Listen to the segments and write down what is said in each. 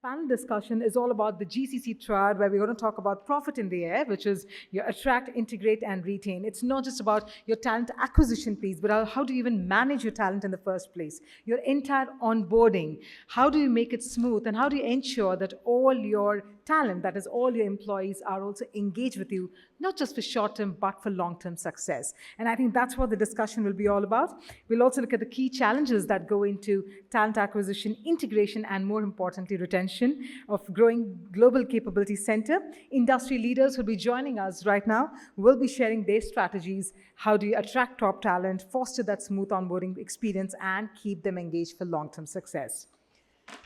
Panel discussion is all about the GCC Triad, where we're going to talk about profit in the air, which is your attract, integrate, and retain. It's not just about your talent acquisition piece, but how do you even manage your talent in the first place? Your entire onboarding. How do you make it smooth, and how do you ensure that all your talent, that is, all your employees, are also engaged with you, not just for short term, but for long term success? And I think that's what the discussion will be all about. We'll also look at the key challenges that go into talent acquisition, integration, and more importantly, retention of growing global capability center. Industry leaders who will be joining us right now will be sharing their strategies. How do you attract top talent, foster that smooth onboarding experience, and keep them engaged for long-term success?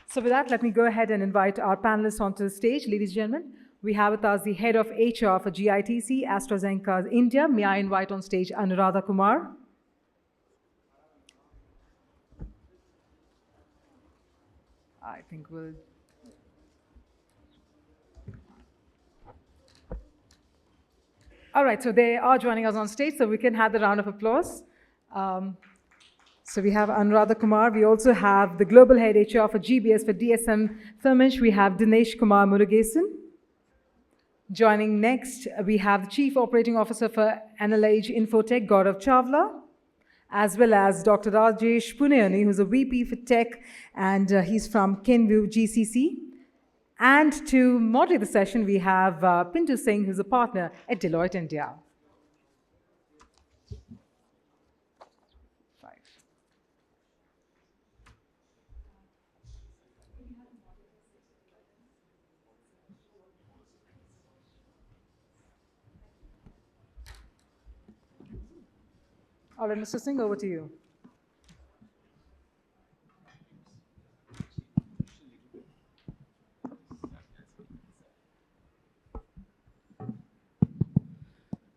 So with that, let me go ahead and invite our panelists onto the stage. Ladies and gentlemen, we have with us the head of HR for GITC, AstraZeneca India. May I invite on stage Anuradha Kumar? I think we'll... All right, so they are joining us on stage, so we can have the round of applause. So we have Anuradha Kumar. We also have the Global Head HR for GBS for DSM-Firmenich. We have Dinesh Kumar Murugesan. Joining next, we have the Chief Operating Officer for Anlage Infotech, Gaurav Chawla, as well as Dr. Rajesh Punayani, who's a VP for Tech, and he's from Kenvue GCC. And to moderate the session, we have Pintu Singh, who's a partner at Deloitte India. All right, Mr. Singh, over to you.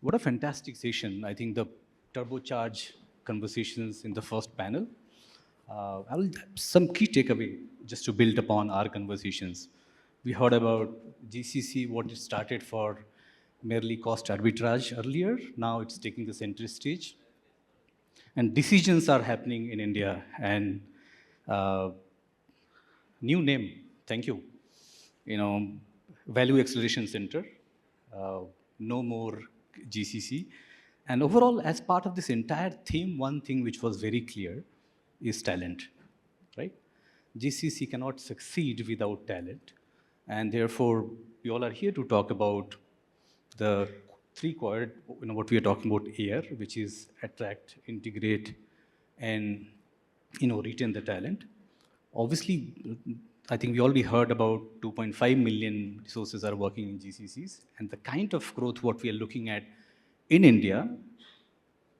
What a fantastic session. I think the turbocharge conversations in the first panel. I will some key takeaway just to build upon our conversations. We heard about GCC, what it started for merely cost arbitrage earlier. Now it's taking the center stage. And decisions are happening in India. And new name, thank you. Value Acceleration Center. No more GCC. And overall, as part of this entire theme, one thing which was very clear is talent, right? GCC cannot succeed without talent. And therefore, we all are here to talk about the three core, what we are talking about here, which is attract, integrate, and retain the talent. Obviously, I think we already heard about 2.5 million resources are working in GCCs, and the kind of growth what we are looking at in India,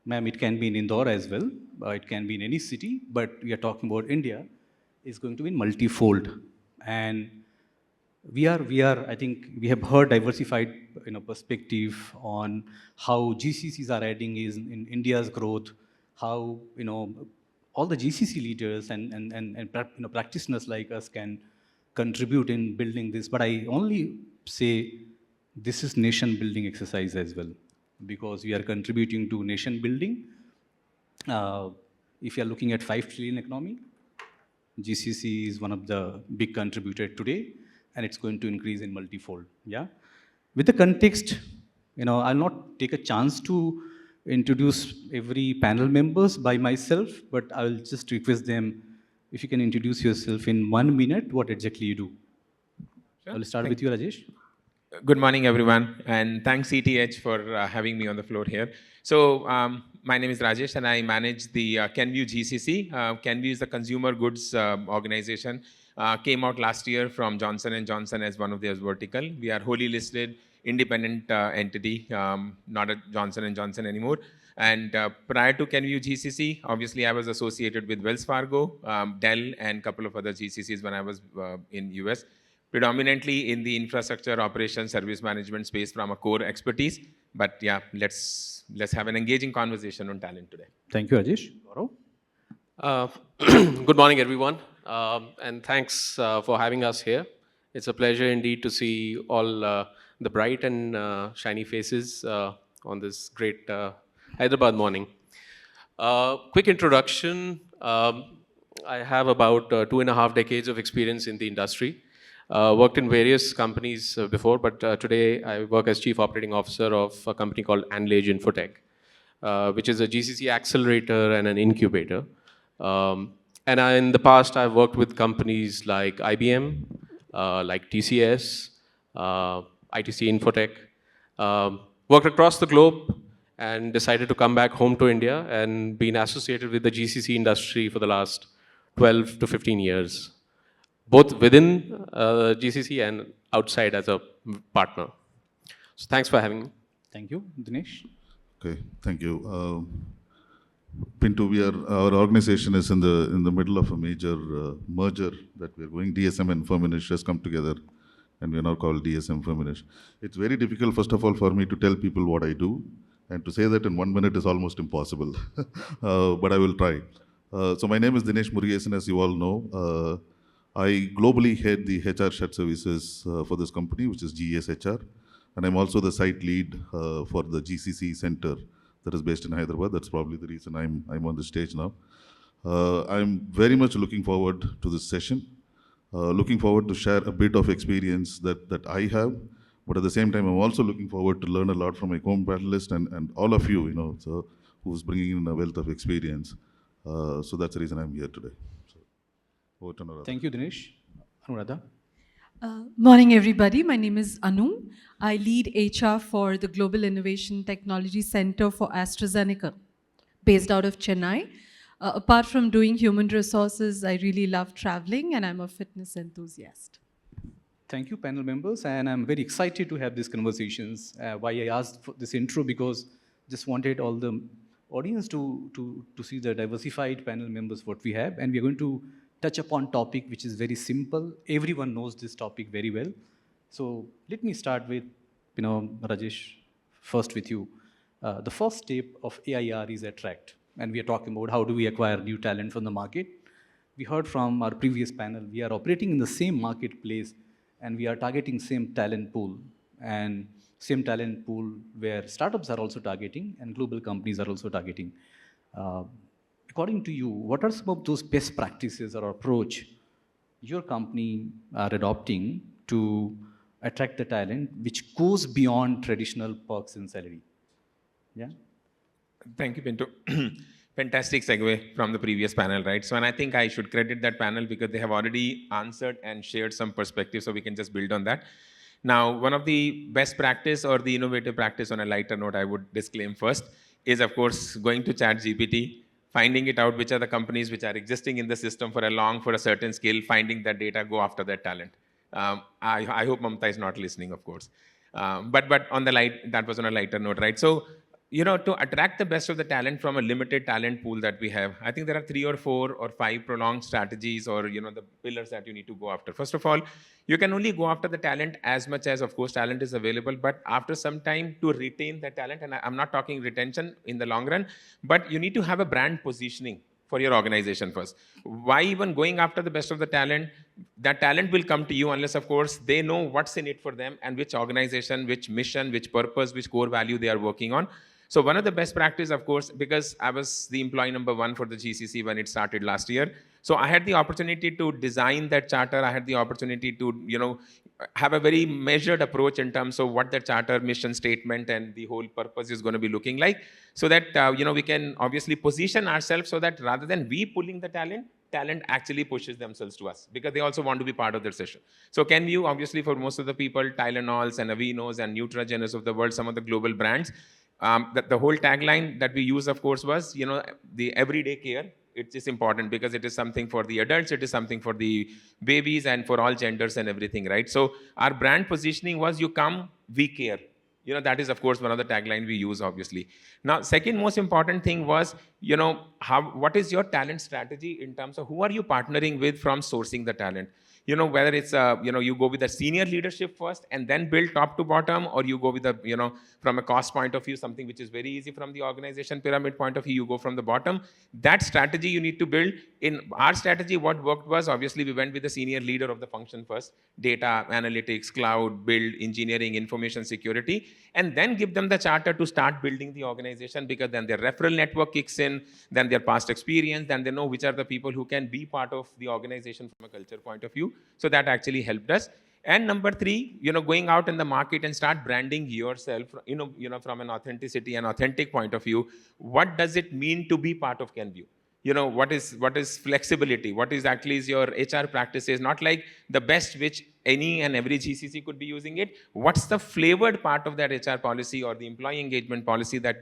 ma'am, it can be in Indore as well, it can be in any city, but we are talking about India, is going to be multifold. And I think we have heard diversified perspective on how GCCs are adding in India's growth, how all the GCC leaders and practitioners like us can contribute in building this. But I only say this is nation building exercise as well, because we are contributing to nation building. If you are looking at 5 trillion economy, GCC is one of the big contributor today, and it's going to increase in multifold. Yeah. With the context, I'll not take a chance to introduce every panel members by myself, but I'll just request them if you can introduce yourself in 1 minute, what exactly you do. Sure. I'll start with you, Rajesh. Good morning, everyone, and thanks ET Edge for having me on the floor here. So my name is Rajesh, and I manage the Kenvue GCC. Kenvue is the consumer goods organization. Came out last year from Johnson & Johnson as one of their vertical. We are wholly listed, independent entity, not a Johnson & Johnson anymore. And prior to Kenvue GCC, obviously I was associated with Wells Fargo, Dell, and a couple of other GCCs when I was in US. Predominantly in the infrastructure, operations, service management space from a core expertise. But yeah, let's have an engaging conversation on talent today. Thank you, Rajesh. Gaurav? Good morning, everyone. And thanks for having us here. It's a pleasure indeed to see all the bright and shiny faces on this great Hyderabad morning. Quick introduction. I have about 2.5 decades of experience in the industry. Worked in various companies before, but today I work as Chief Operating Officer of a company called Anlage Infotech, which is a GCC accelerator and an incubator. In the past, I've worked with companies like IBM, like TCS, ITC Infotech, worked across the globe and decided to come back home to India and been associated with the GCC industry for the last 12 to 15 years, both within GCC and outside as a partner. So thanks for having me. Thank you. Dinesh? Okay, thank you. Pintu, our organization is in the middle of a major merger that we are going. DSM and Firmenich has come together, and we are now called DSM-Firmenich. It's very difficult, first of all, for me to tell people what I do, and to say that in 1 minute is almost impossible. But I will try. So my name is Dinesh Murugesan, as you all know. I globally head the HR shared services for this company, which is GES HR, and I'm also the site lead for the GCC center that is based in Hyderabad. That's probably the reason I'm on the stage now. I'm very much looking forward to this session. Looking forward to share a bit of experience that I have, but at the same time, I'm also looking forward to learn a lot from my co-panelists and all of you, so who's bringing in a wealth of experience. So that's the reason I'm here today. So, over to Anuradha. Thank you, Dinesh. Anuradha? Morning, everybody. My name is Anu. I lead HR for the Global Innovation Technology Center for AstraZeneca, based out of Chennai. Apart from doing human resources, I really love traveling, and I'm a fitness enthusiast. Thank you, panel members, and I'm very excited to have these conversations. Why I asked for this intro, because just wanted all the audience to see the diversified panel members what we have, and we're going to touch upon topic which is very simple. Everyone knows this topic very well. So let me start with, Rajesh, first with you. The first step of AIR is attract, and we are talking about how do we acquire new talent from the market. We heard from our previous panel, we are operating in the same marketplace, and we are targeting same talent pool, and same talent pool where startups are also targeting and global companies are also targeting. According to you, what are some of those best practices or approach your company are adopting to attract the talent which goes beyond traditional perks and salary? Yeah. Thank you, Pintu. Fantastic segue from the previous panel, right? So, and I think I should credit that panel because they have already answered and shared some perspectives, so we can just build on that. Now, one of the best practice or the innovative practice on a lighter note, I would disclaim first, is of course going to ChatGPT, finding it out which are the companies which are existing in the system for a certain skill, finding that data, go after that talent. I hope Mamta is not listening, of course. But on the that was on a lighter note, right? So, to attract the best of the talent from a limited talent pool that we have, I think there are 3 or 4 or 5 prolonged strategies or, the pillars that you need to go after. First of all, you can only go after the talent as much as, of course, talent is available, but after some time to retain the talent, and I'm not talking retention in the long run, but you need to have a brand positioning for your organization first. Why even going after the best of the talent? That talent will come to you unless, of course, they know what's in it for them and which organization, which mission, which purpose, which core value they are working on. So one of the best practice, of course, because I was the employee number 1 for the GCC when it started last year. So I had the opportunity to design that charter. I had the opportunity to, have a very measured approach in terms of what the charter mission statement and the whole purpose is going to be looking like. So that, we can obviously position ourselves so that rather than we pulling the talent actually pushes themselves to us because they also want to be part of their session. So can you, obviously for most of the people, Tylenols and Avenos and Neutrogenas of the world, some of the global brands, the whole tagline that we use, of course, was, the everyday care. It is important because it is something for the adults, it is something for the babies and for all genders and everything, right? So our brand positioning was, you come, we care. That is, of course, one of the tagline we use, obviously. Now, second most important thing was, what is your talent strategy in terms of who are you partnering with from sourcing the talent? Whether it's, you go with the senior leadership first and then build top to bottom, or you go with the, from a cost point of view, something which is very easy from the organization pyramid point of view, you go from the bottom. That strategy you need to build. In our strategy, what worked was, obviously, we went with the senior leader of the function first, data, analytics, cloud, build, engineering, information security, and then give them the charter to start building the organization, because then their referral network kicks in, then their past experience, then they know which are the people who can be part of the organization from a culture point of view. So that actually helped us. And number three, going out in the market and start branding yourself, from an authenticity and authentic point of view. What does it mean to be part of CanView? What is flexibility? What is actually is your HR practices? Not like the best which any and every GCC could be using it. What's the flavored part of that HR policy or the employee engagement policy that,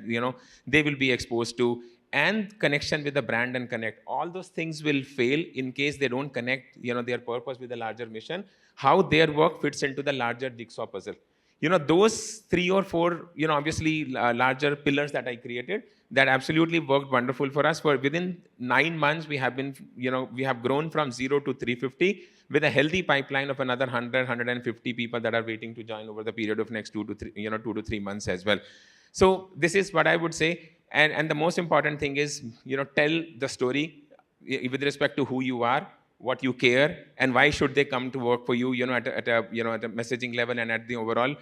they will be exposed to? And connection with the brand and connect. All those things will fail in case they don't connect, their purpose with the larger mission, how their work fits into the larger jigsaw puzzle. Those 3 or 4, obviously larger pillars that I created, that absolutely worked wonderful for us. For within 9 months, we have been, we have grown from 0 to 350 with a healthy pipeline of another 100, 150 people that are waiting to join over the period of next 2 to 3 months as well. So this is what I would say. And the most important thing is, tell the story with respect to who you are, what you care, and why should they come to work for you, at a messaging level and at the overall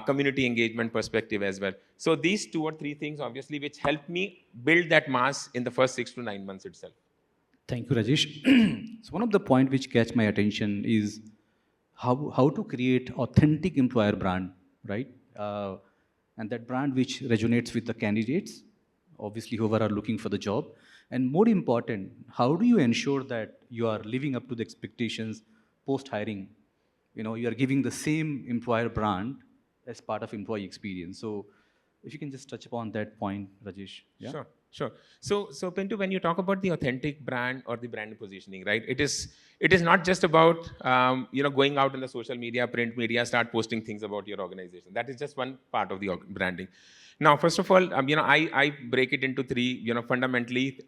community engagement perspective as well. So these 2 or 3 things, obviously, which helped me build that mass in the first 6 to 9 months itself. Thank you, Rajesh. So one of the points which catch my attention is how to create authentic employer brand, right? And that brand which resonates with the candidates, obviously whoever are looking for the job. And more important, how do you ensure that you are living up to the expectations post-hiring? You are giving the same employer brand as part of employee experience. So if you can just touch upon that point, Rajesh. Yeah? Sure. So Pintu, when you talk about the authentic brand or the brand positioning, right? It is not just about going out in the social media, print media, start posting things about your organization. That is just one part of the branding. Now, first of all, I break it into 3, fundamentally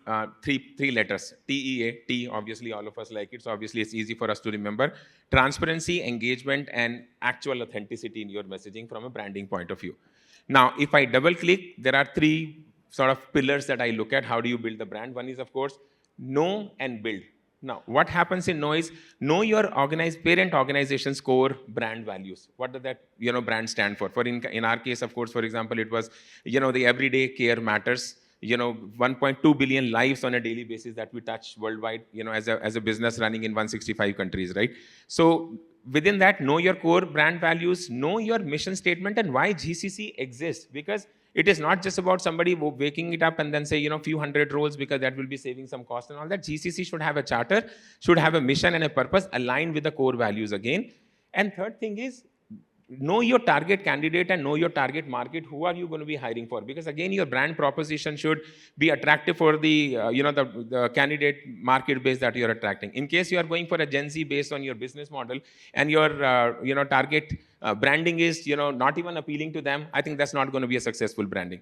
3 letters. TEA, T, obviously all of us like it, so obviously it's easy for us to remember. Transparency, engagement, and actual authenticity in your messaging from a branding point of view. Now, if I double click, there are 3 sort of pillars that I look at. How do you build the brand? One is, of course, know and build. Now, what happens in know is, know your parent organization's core brand values. What does that, brand stand for? In our case, of course, for example, it was, the everyday care matters. 1.2 billion lives on a daily basis that we touch worldwide, as a business running in 165 countries, right? So within that, know your core brand values, know your mission statement and why GCC exists. Because it is not just about somebody waking it up and then say, few hundred roles, because that will be saving some cost and all that. GCC should have a charter, should have a mission and a purpose aligned with the core values again. And third thing is, know your target candidate and know your target market. Who are you going to be hiring for? Because again, your brand proposition should be attractive for the, the candidate market base that you're attracting. In case you are going for a Gen Z based on your business model and your, target branding is, not even appealing to them, I think that's not going to be a successful branding.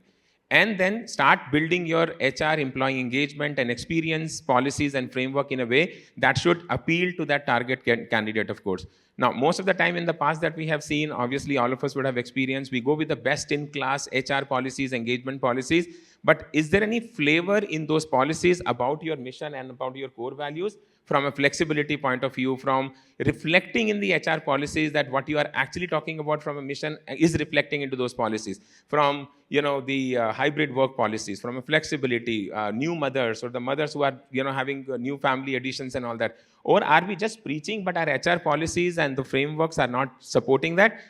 And then start building your HR, employee engagement and experience policies and framework in a way that should appeal to that target candidate, of course. Now, most of the time in the past that we have seen, obviously all of us would have experienced, we go with the best-in-class HR policies, engagement policies, but is there any flavor in those policies about your mission and about your core values? From a flexibility point of view, from reflecting in the HR policies that what you are actually talking about from a mission is reflecting into those policies. From, the hybrid work policies, from a flexibility, new mothers or the mothers who are, having new family additions and all that. Or are we just preaching, but our HR policies and the frameworks are not supporting that?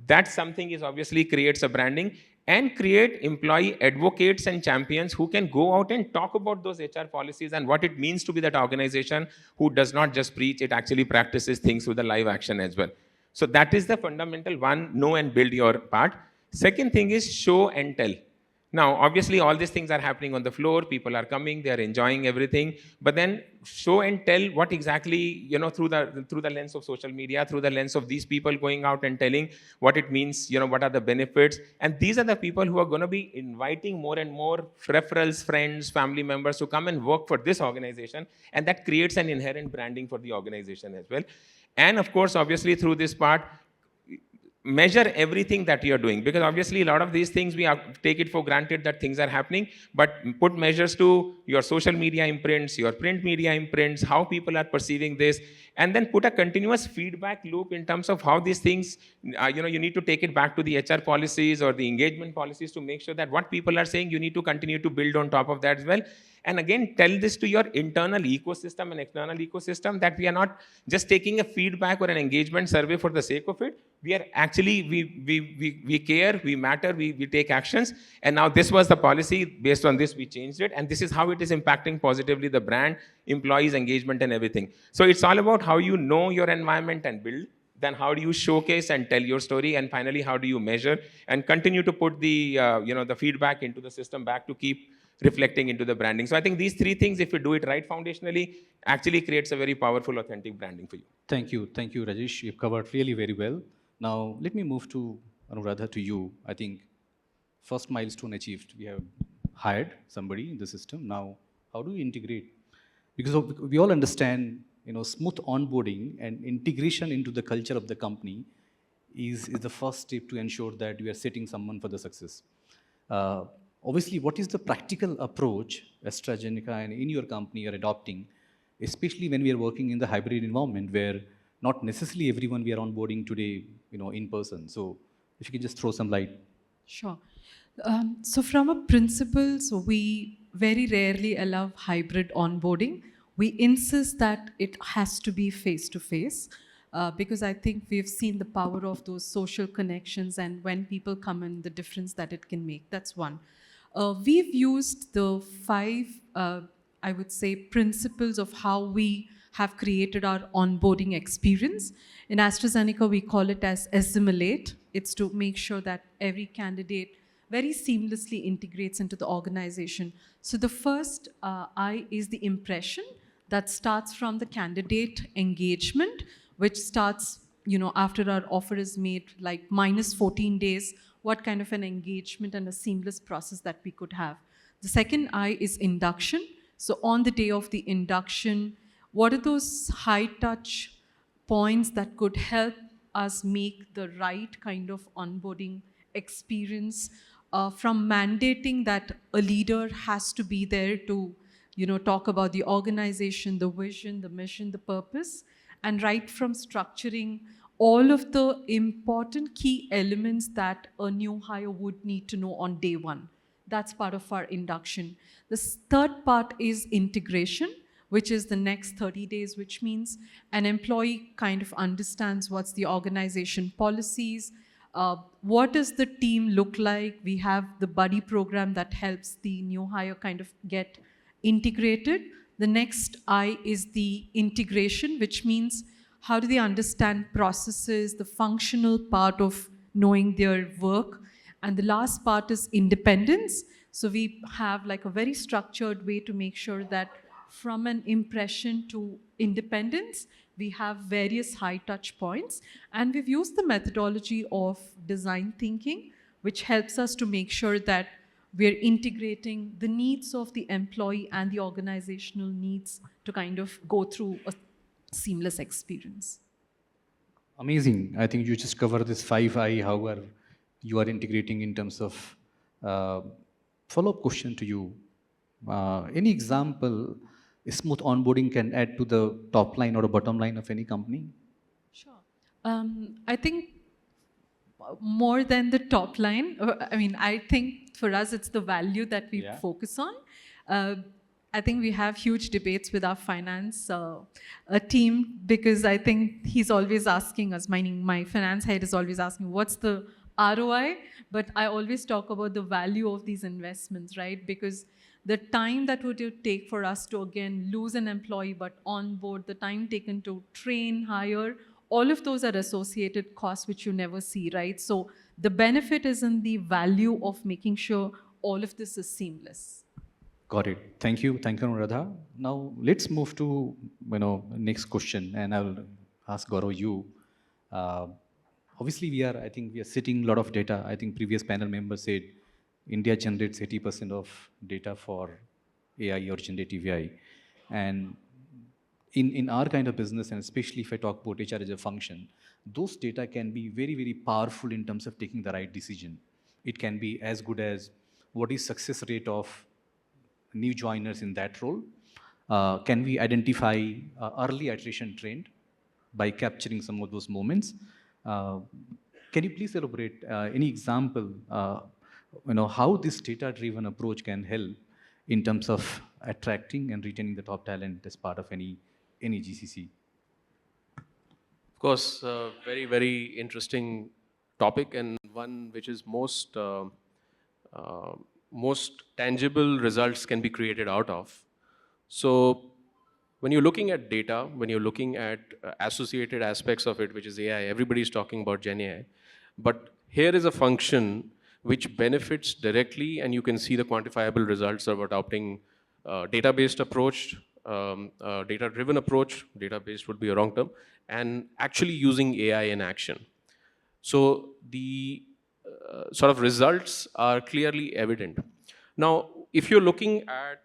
That something is obviously creates a branding. And create employee advocates and champions who can go out and talk about those HR policies and what it means to be that organization who does not just preach, it actually practices things with the live action as well. So that is the fundamental one, know and build your part. Second thing is show and tell. Now, obviously, all these things are happening on the floor. People are coming, they are enjoying everything. But then show and tell what exactly, through the lens of social media, through the lens of these people going out and telling what it means, what are the benefits. And these are the people who are going to be inviting more and more referrals, friends, family members to come and work for this organization. And that creates an inherent branding for the organization as well. And of course, obviously, through this part, measure everything that you're doing, because obviously a lot of these things we take it for granted that things are happening, but put measures to, your social media imprints, your print media imprints, how people are perceiving this, and then put a continuous feedback loop in terms of how these things, you need to take it back to the HR policies or the engagement policies to make sure that what people are saying, you need to continue to build on top of that as well. And again, tell this to your internal ecosystem and external ecosystem that we are not just taking a feedback or an engagement survey for the sake of it. We are actually, we care, we matter, we take actions. And now this was the policy. Based on this, we changed it. And this is how it is impacting positively the brand, employees, engagement, and everything. So it's all about how you know your environment and build. Then how do you showcase and tell your story? And finally, how do you measure and continue to put the, the feedback into the system back to keep reflecting into the branding. So I think these three things, if you do it right foundationally, actually creates a very powerful, authentic branding for you. Thank you, Rajesh. You've covered really very well. Now, let me move to Anuradha, to you. I think first milestone achieved. We have hired somebody in the system. Now, how do we integrate? Because we all understand, smooth onboarding and integration into the culture of the company is the first step to ensure that we are setting someone for the success. Obviously, what is the practical approach AstraZeneca and in your company are adopting, especially when we are working in the hybrid environment where not necessarily everyone we are onboarding today, in person. So if you can just throw some light. Sure. So from a principle, so we very rarely allow hybrid onboarding. We insist that it has to be face-to-face because I think we've seen the power of those social connections and when people come in, the difference that it can make. That's one. We've used the 5, I would say, principles of how we have created our onboarding experience. In AstraZeneca, we call it as assimilate. It's to make sure that every candidate very seamlessly integrates into the organization. So the first I is the impression that starts from the candidate engagement, which starts, after our offer is made, like minus 14 days, what kind of an engagement and a seamless process that we could have. The second I is induction. So on the day of the induction, what are those high touch points that could help us make the right kind of onboarding experience, from mandating that a leader has to be there to, talk about the organization, the vision, the mission, the purpose, and right from structuring all of the important key elements that a new hire would need to know on day one. That's part of our induction. The third part is integration, which is the next 30 days, which means an employee kind of understands what's the organization policies, what does the team look like. We have the buddy program that helps the new hire kind of get integrated. The next I is the integration, which means how do they understand processes, the functional part of knowing their work. And the last part is independence. So we have like a very structured way to make sure that from an impression to independence, we have various high touch points. And we've used the methodology of design thinking, which helps us to make sure that we're integrating the needs of the employee and the organizational needs to kind of go through a seamless experience. Amazing. I think you just covered this 5I, however you are integrating in terms of follow-up question to you. Any example smooth onboarding can add to the top line or the bottom line of any company? Sure. I think more than the top line, I think for us it's the value that we focus on. I think we have huge debates with our finance team because I think he's always asking us, meaning my finance head is always asking, what's the ROI? But I always talk about the value of these investments, right? Because the time that would take for us to, again, lose an employee but onboard, the time taken to train, hire, all of those are associated costs which you never see, right? So the benefit is in the value of making sure all of this is seamless. Got it. Thank you, Anuradha. Now let's move to next question, and I'll ask Gaurav you. Obviously, I think we are sitting a lot of data. I think previous panel members said India generates 80% of data for AI or generative AI, and in our kind of business, and especially if I talk about HR as a function, those data can be very, very powerful in terms of taking the right decision. It can be as good as what is success rate of new joiners in that role? Can we identify early attrition trend by capturing some of those moments? Can you please elaborate any example, how this data-driven approach can help in terms of attracting and retaining the top talent as part of any GCC? Of course, very, very interesting topic, and one which is most tangible results can be created out of. So when you're looking at data, when you're looking at associated aspects of it, which is AI, everybody's talking about Gen AI. But here is a function which benefits directly, and you can see the quantifiable results of adopting data-based approach, data-driven approach, data-based would be a wrong term, and actually using AI in action. So the sort of results are clearly evident. Now, if you're looking at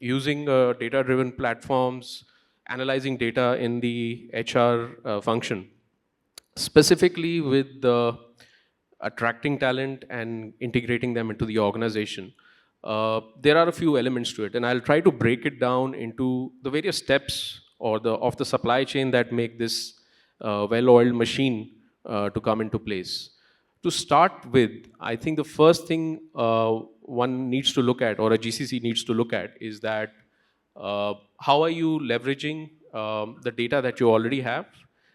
using data-driven platforms, analyzing data in the HR function, specifically with attracting talent and integrating them into the organization, there are a few elements to it, and I'll try to break it down into the various steps of the supply chain that make this well-oiled machine to come into place. To start with, I think the first thing one needs to look at, or a GCC needs to look at, is that how are you leveraging the data that you already have,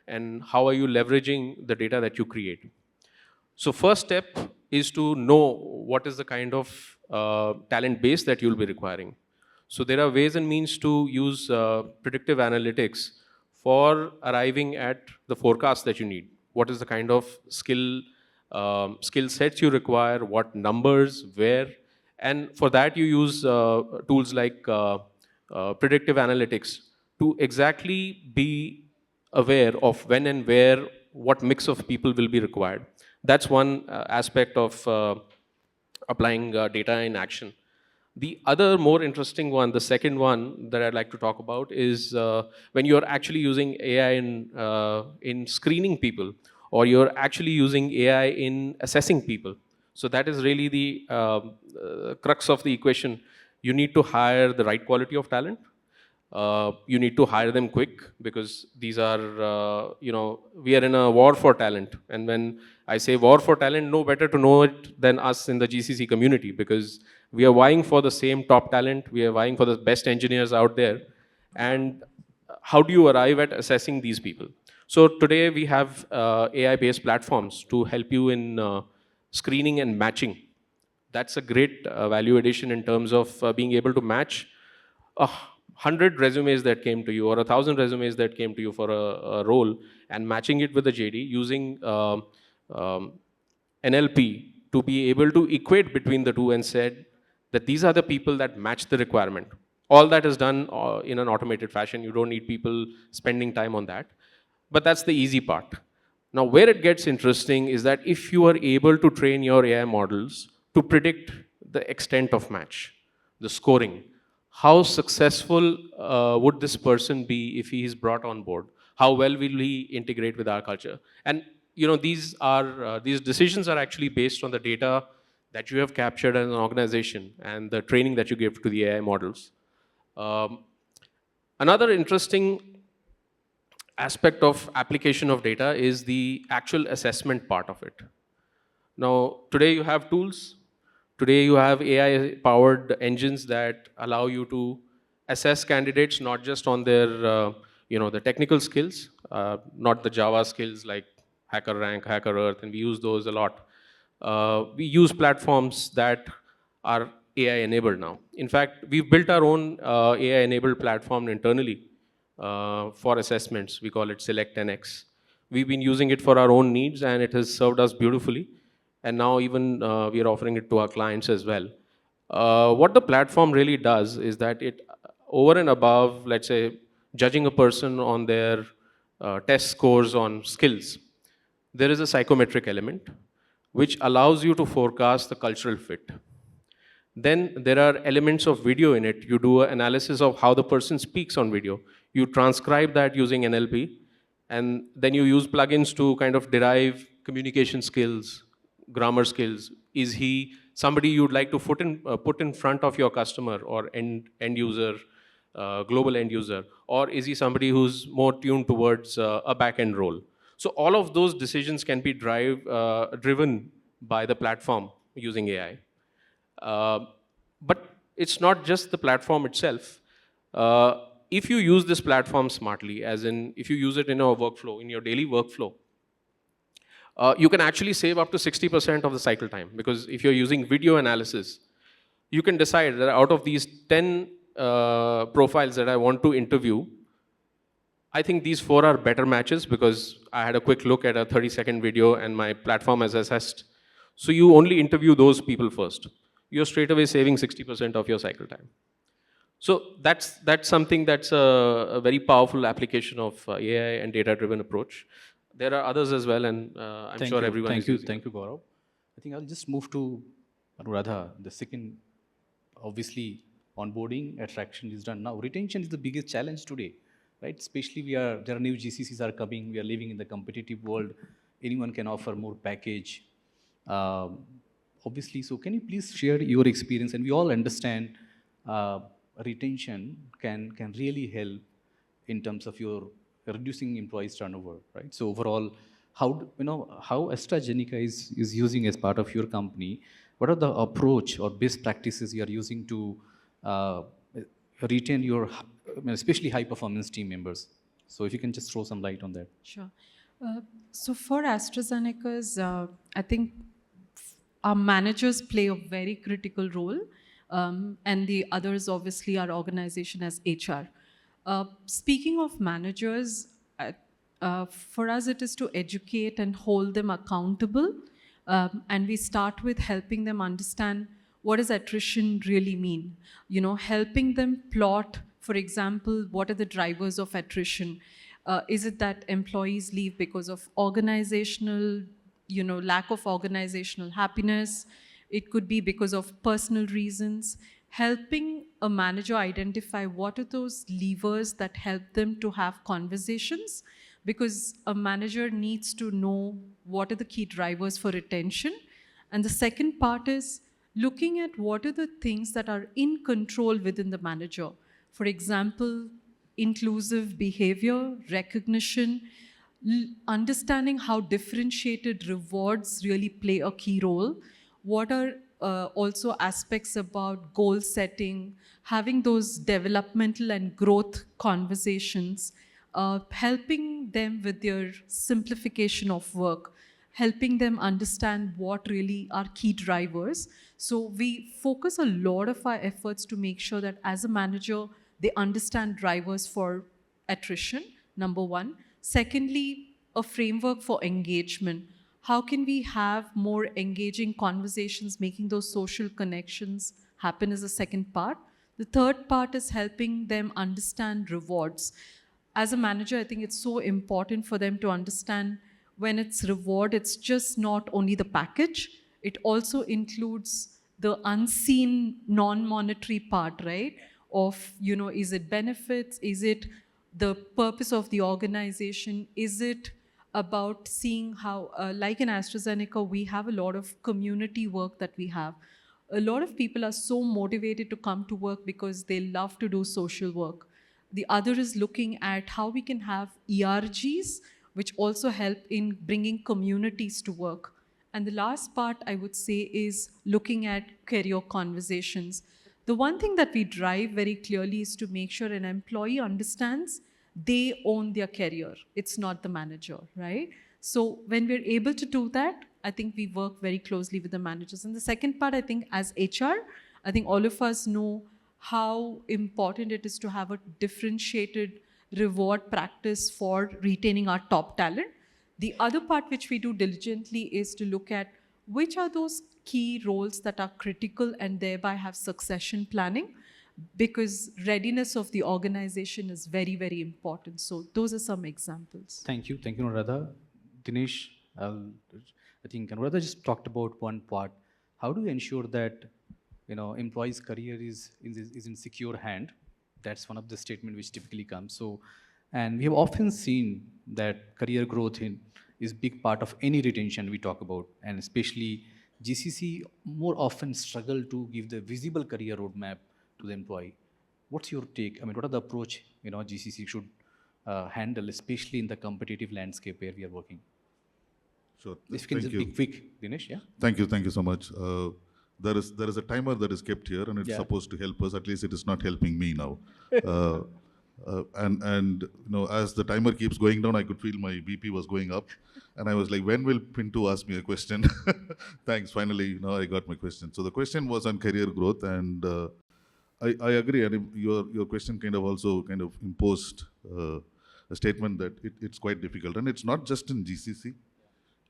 and how are you leveraging the data that you create. So first step is to know what is the kind of talent base that you'll be requiring. So there are ways and means to use predictive analytics for arriving at the forecast that you need. What is the kind of skill sets you require, what numbers, where, and for that you use tools like predictive analytics to exactly be aware of when and where, what mix of people will be required. That's one aspect of applying data in action. The other more interesting one, the second one that I'd like to talk about, is when you're actually using AI in screening people, or you're actually using AI in assessing people. So that is really the crux of the equation. You need to hire the right quality of talent. You need to hire them quick, because these are, we are in a war for talent. And when I say war for talent, no better to know it than us in the GCC community, because we are vying for the same top talent. We are vying for the best engineers out there. And how do you arrive at assessing these people? So today we have AI-based platforms to help you in screening and matching. That's a great value addition in terms of being able to match 100 resumes that came to you, or 1,000 resumes that came to you for a role, and matching it with the JD using NLP to be able to equate between the two and said that these are the people that match the requirement. All that is done in an automated fashion. You don't need people spending time on that. But that's the easy part. Now, where it gets interesting is that if you are able to train your AI models to predict the extent of match, the scoring, how successful would this person be if he is brought on board? How well will he integrate with our culture? And these decisions are actually based on the data that you have captured as an organization and the training that you give to the AI models. Another interesting aspect of application of data is the actual assessment part of it. Now, today you have tools. Today you have AI-powered engines that allow you to assess candidates not just on their, the technical skills, not the Java skills like HackerRank, HackerEarth, and we use those a lot. We use platforms that are AI-enabled now. In fact, we've built our own AI-enabled platform internally for assessments. We call it Select 10x. We've been using it for our own needs, and it has served us beautifully. And now even we are offering it to our clients as well. What the platform really does is that it, over and above, let's say, judging a person on their test scores on skills, there is a psychometric element which allows you to forecast the cultural fit. Then there are elements of video in it. You do an analysis of how the person speaks on video. You transcribe that using NLP, and then you use plugins to kind of derive communication skills, grammar skills? Is he somebody you'd like to put in front of your customer or end user, global end user? Or is he somebody who's more tuned towards a back-end role? So all of those decisions can be driven by the platform using AI. But it's not just the platform itself. If you use this platform smartly, as in if you use it in your workflow, in your daily workflow, you can actually save up to 60% of the cycle time. Because if you're using video analysis, you can decide that out of these 10 profiles that I want to interview, I think these 4 are better matches because I had a quick look at a 30-second video and my platform has assessed. So you only interview those people first. You're straight away saving 60% of your cycle time. So that's something that's a very powerful application of AI and data-driven approach. There are others as well, and I'm sure everyone is using Thank you, Gaurav. I think I'll just move to Anuradha. The second, obviously, onboarding, attraction is done. Now, retention is the biggest challenge today, right? Especially there are new GCCs are coming. We are living in the competitive world. Anyone can offer more package. Obviously, so can you please share your experience? And we all understand retention can really help in terms of your reducing employees turnover, right? So overall, how AstraZeneca is using as part of your company? What are the approach or best practices you are using to retain your, especially high performance team members? So if you can just throw some light on that. Sure. So for AstraZeneca's, I think our managers play a very critical role, and the others obviously our organization as HR. Speaking of managers, for us it is to educate and hold them accountable, and we start with helping them understand what does attrition really mean. Helping them plot, for example, what are the drivers of attrition. Is it that employees leave because of organizational, lack of organizational happiness? It could be because of personal reasons. Helping a manager identify what are those levers that help them to have conversations, because a manager needs to know what are the key drivers for retention. And the second part is looking at what are the things that are in control within the manager. For example, inclusive behavior, recognition, understanding how differentiated rewards really play a key role. What are also aspects about goal setting, having those developmental and growth conversations, helping them with their simplification of work, helping them understand what really are key drivers. So we focus a lot of our efforts to make sure that as a manager, they understand drivers for attrition, number one. Secondly, a framework for engagement. How can we have more engaging conversations, making those social connections happen is the second part. The third part is helping them understand rewards. As a manager, I think it's so important for them to understand when it's reward, it's just not only the package, it also includes the unseen non-monetary part, right? Of, is it benefits? Is it the purpose of the organization? Is it about seeing how, like in AstraZeneca, we have a lot of community work that we have. A lot of people are so motivated to come to work because they love to do social work. The other is looking at how we can have ERGs, which also help in bringing communities to work. And the last part, I would say, is looking at career conversations. The one thing that we drive very clearly is to make sure an employee understands they own their career. It's not the manager, right? So when we're able to do that, I think we work very closely with the managers. And the second part, I think as HR, I think all of us know how important it is to have a differentiated reward practice for retaining our top talent. The other part which we do diligently is to look at which are those key roles that are critical and thereby have succession planning, because readiness of the organization is very, very important. So those are some examples. Thank you, Anuradha. Dinesh, I think Anuradha just talked about one part. How do you ensure that employee's career is in secure hand? That's one of the statement which typically comes. So, and we have often seen that career growth is big part of any retention we talk about, and especially GCC more often struggle to give the visible career roadmap to the employee. What's your take? I mean, what are the approach GCC should handle, especially in the competitive landscape where we are working? Sure. If you can Thank just you. be quick, Dinesh. Yeah. Thank you so much. There is a timer that is kept here, and it's Yeah. supposed to help us. At least it is not helping me now. And as the timer keeps going down, I could feel my BP was going up, and I was like, when will Pintu ask me a question? Thanks. Finally, I got my question. So the question was on career growth, and I agree. And your question kind of also kind of imposed a statement that it's quite difficult, and it's not just in GCC.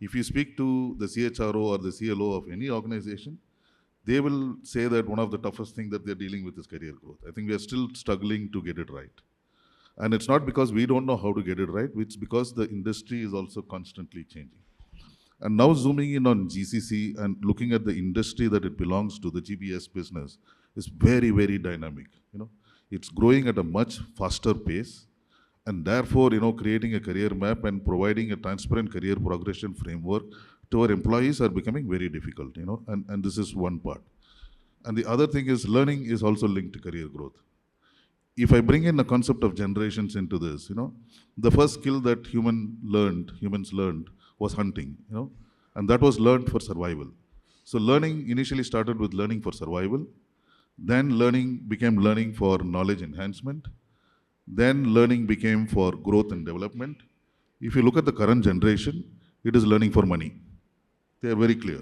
If you speak to the CHRO or the CLO of any organization, they will say that one of the toughest things that they're dealing with is career growth. I think we are still struggling to get it right. And it's not because we don't know how to get it right, it's because the industry is also constantly changing. And now zooming in on GCC and looking at the industry that it belongs to, the GBS business, is very, very dynamic. It's growing at a much faster pace. And therefore, creating a career map and providing a transparent career progression framework to our employees are becoming very difficult, and this is one part. And the other thing is learning is also linked to career growth. If I bring in the concept of generations into this, the first skill that humans learned was hunting, and that was learned for survival. So learning initially started with learning for survival, then learning became learning for knowledge enhancement, then learning became for growth and development. If you look at the current generation, it is learning for money. They are very clear.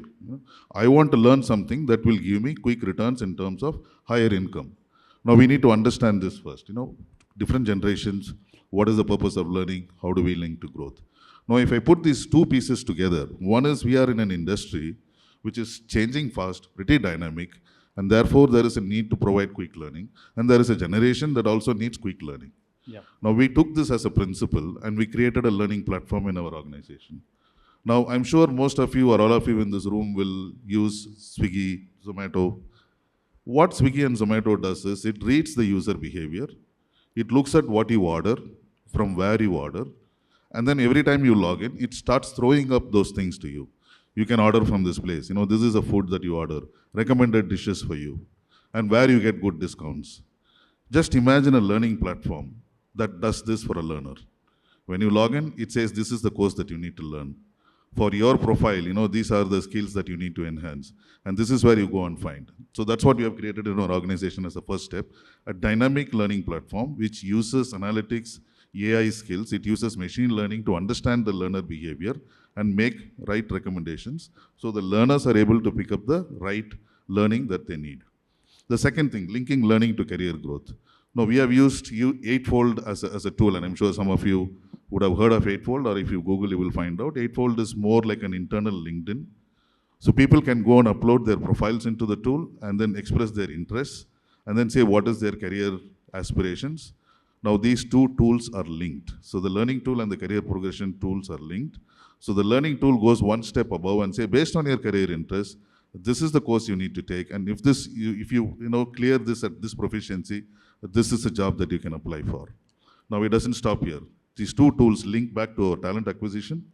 I want to learn something that will give me quick returns in terms of higher income. Now we need to understand this first. Different generations, what is the purpose of learning? How do we link to growth? Now if I put these two pieces together, one is we are in an industry which is changing fast, pretty dynamic, and therefore there is a need to provide quick learning, and there is a generation that also needs quick learning. Yeah. Now we took this as a principle and we created a learning platform in our organization. Now I'm sure most of you or all of you in this room will use Swiggy, Zomato. What Swiggy and Zomato does is it reads the user behavior, it looks at what you order, from where you order, and then every time you log in, it starts throwing up those things to you. You can order from this place. This is a food that you order, recommended dishes for you, and where you get good discounts. Just imagine a learning platform that does this for a learner. When you log in, it says this is the course that you need to learn. For your profile, these are the skills that you need to enhance. And this is where you go and find. So that's what we have created in our organization as a first step, a dynamic learning platform which uses analytics, AI skills. It uses machine learning to understand the learner behavior and make right recommendations. So the learners are able to pick up the right learning that they need. The second thing, linking learning to career growth. Now we have used Eightfold as a tool, and I'm sure some of you would have heard of Eightfold, or if you Google, you will find out. Eightfold is more like an internal LinkedIn. So people can go and upload their profiles into the tool and then express their interests and then say what is their career aspirations. Now these two tools are linked. So the learning tool and the career progression tools are linked. So the learning tool goes one step above and say, based on your career interests, this is the course you need to take. And if you clear this at this proficiency, this is a job that you can apply for. Now it doesn't stop here. These two tools link back to our talent acquisition.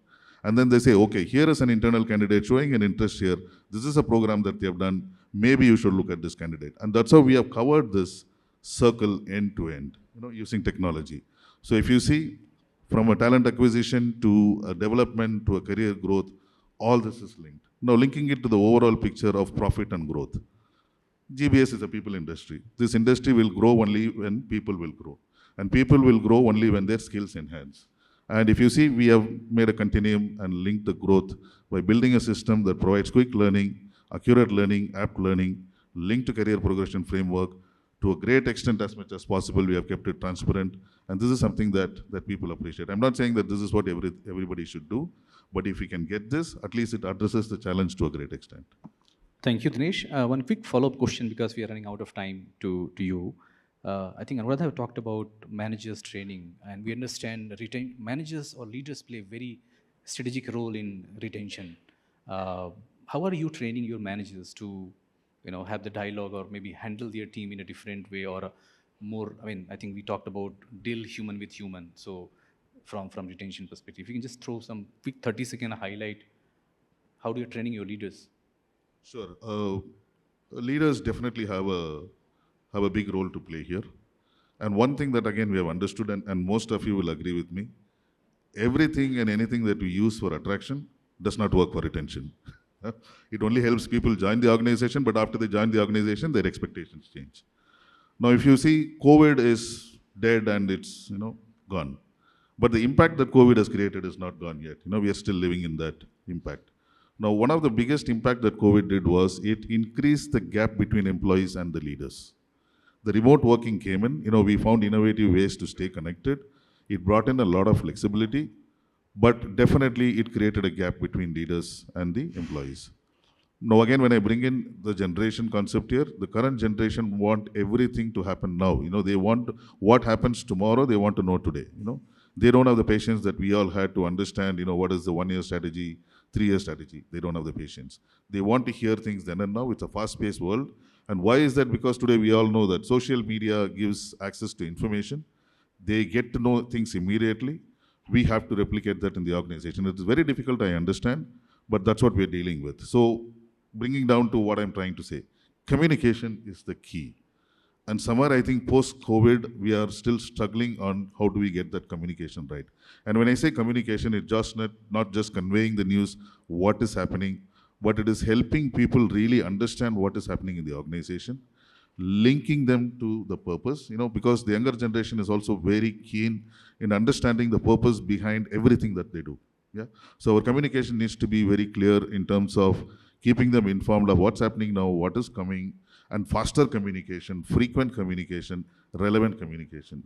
And then they say, okay, here is an internal candidate showing an interest here. This is a program that they have done. Maybe you should look at this candidate. And that's how we have covered this circle end to end, using technology. So if you see, from a talent acquisition to a development to a career growth, all this is linked. Now linking it to the overall picture of profit and growth. GBS is a people industry. This industry will grow only when people will grow. And people will grow only when their skills enhance. And if you see, we have made a continuum and linked the growth by building a system that provides quick learning, accurate learning, apt learning, linked to career progression framework. To a great extent, as much as possible, we have kept it transparent. And this is something that people appreciate. I'm not saying that this is what everybody should do, but if we can get this, at least it addresses the challenge to a great extent. Thank you, Dinesh. One quick follow-up question, because we are running out of time to you. I think Anuradha have talked about managers training, and we understand managers or leaders play a very strategic role in retention. How are you training your managers to have the dialogue or maybe handle their team in a different way, or more, I think we talked about deal human with human. So from retention perspective. If you can just throw some quick 30-second highlight, how do you training your leaders? Sure. Leaders definitely have a big role to play here. And one thing that again we have understood, and most of you will agree with me, everything and anything that we use for attraction does not work for retention. It only helps people join the organization, but after they join the organization, their expectations change. Now, if you see, COVID is dead and it's gone. But the impact that COVID has created is not gone yet. We are still living in that impact. Now, one of the biggest impact that COVID did was it increased the gap between employees and the leaders. The remote working came in. We found innovative ways to stay connected. It brought in a lot of flexibility, but definitely it created a gap between leaders and the employees. Now, again, when I bring in the generation concept here, the current generation want everything to happen now. They want what happens tomorrow, they want to know today. They don't have the patience that we all had to understand, what is the 1-year strategy, 3-year strategy. They don't have the patience. They want to hear things then and now. It's a fast-paced world. And why is that? Because today we all know that social media gives access to information. They get to know things immediately. We have to replicate that in the organization. It's very difficult, I understand, but that's what we're dealing with. So bringing down to what I'm trying to say, communication is the key. And somewhere I think post-COVID, we are still struggling on how do we get that communication right. And when I say communication, it's just not just conveying the news, what is happening, but it is helping people really understand what is happening in the organization, linking them to the purpose, because the younger generation is also very keen in understanding the purpose behind everything that they do. Yeah. So our communication needs to be very clear in terms of keeping them informed of what's happening now, what is coming, and faster communication, frequent communication, relevant communication.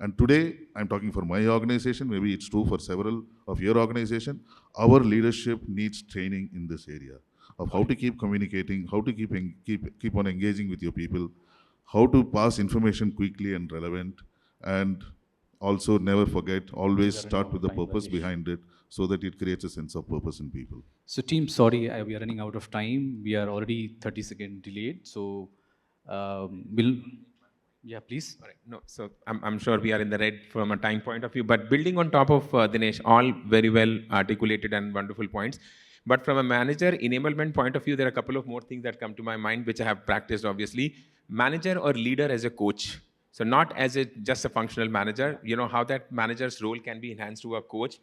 And today, I'm talking for my organization, maybe it's true for several of your organization, our leadership needs training in this area of how to keep communicating, how to keep on engaging with your people, how to pass information quickly and relevant, and also never forget, always start with the purpose behind it so that it creates a sense of purpose in people. So team, sorry, we are running out of time. We are already 30 seconds delayed. So yeah, please. All right. No, so I'm sure we are in the red from a time point of view, but building on top of Dinesh, all very well articulated and wonderful points. But from a manager enablement point of view, there are a couple of more things that come to my mind, which I have practiced, obviously. Manager or leader as a coach. So not as just a functional manager, how that manager's role can be enhanced to a coach.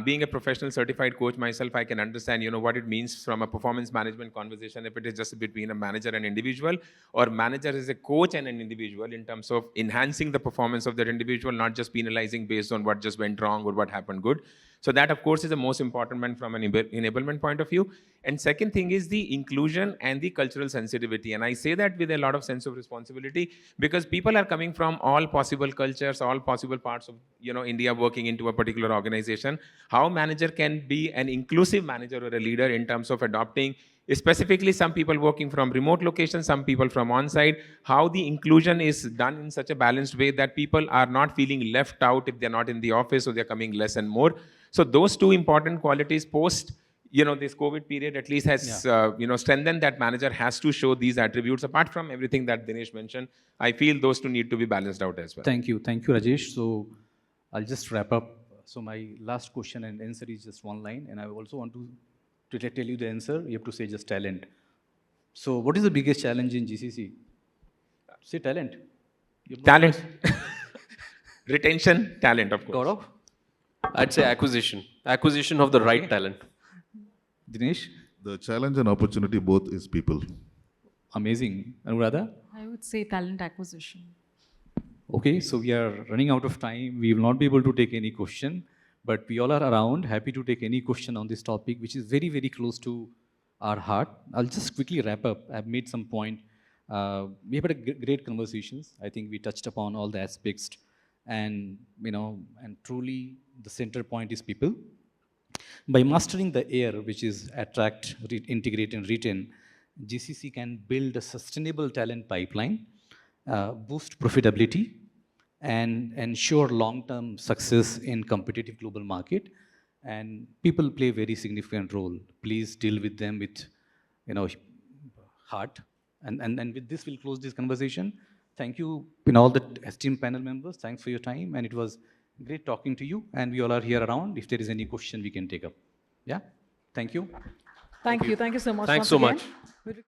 Being a professional certified coach myself, I can understand, what it means from a performance management conversation, if it is just between a manager and individual, or manager is a coach and an individual in terms of enhancing the performance of that individual, not just penalizing based on what just went wrong or what happened good. So that, of course, is the most important one from an enablement point of view. And second thing is the inclusion and the cultural sensitivity. And I say that with a lot of sense of responsibility because people are coming from all possible cultures, all possible parts of India working into a particular organization. How manager can be an inclusive manager or a leader in terms of adopting, specifically some people working from remote locations, some people from on-site, how the inclusion is done in such a balanced way that people are not feeling left out if they're not in the office or they're coming less and more. So those two important qualities post, this COVID period at least has, strengthened that manager has to show these attributes. Apart from everything that Dinesh mentioned, I feel those two need to be balanced out as well. Thank you, Rajesh. So I'll just wrap up. So my last question and answer is just one line, and I also want to tell you the answer. You have to say just talent. So what is the biggest challenge in GCC? Say talent. Talent. Retention, talent, of course. Gaurav? I'd say acquisition. Acquisition of the right talent. Dinesh? The challenge and opportunity both is people. Amazing. Anuradha? I would say talent acquisition. Okay, so we are running out of time. We will not be able to take any question, but we all are around, happy to take any question on this topic, which is very, very close to our heart. I'll just quickly wrap up. I've made some point. We have had a great conversations. I think we touched upon all the aspects, and and truly the center point is people. By mastering the air, which is attract, integrate, and retain, GCC can build a sustainable talent pipeline, boost profitability, and ensure long-term success in competitive global market. And people play a very significant role. Please deal with them with, heart. And with this, we'll close this conversation. Thank you, all the esteemed panel members. Thanks for your time. And it was Great talking to you. And we all are here around. If there is any question, we can take up. Yeah? Thank you. Thank you. Thank you so much. Thanks once so again. much.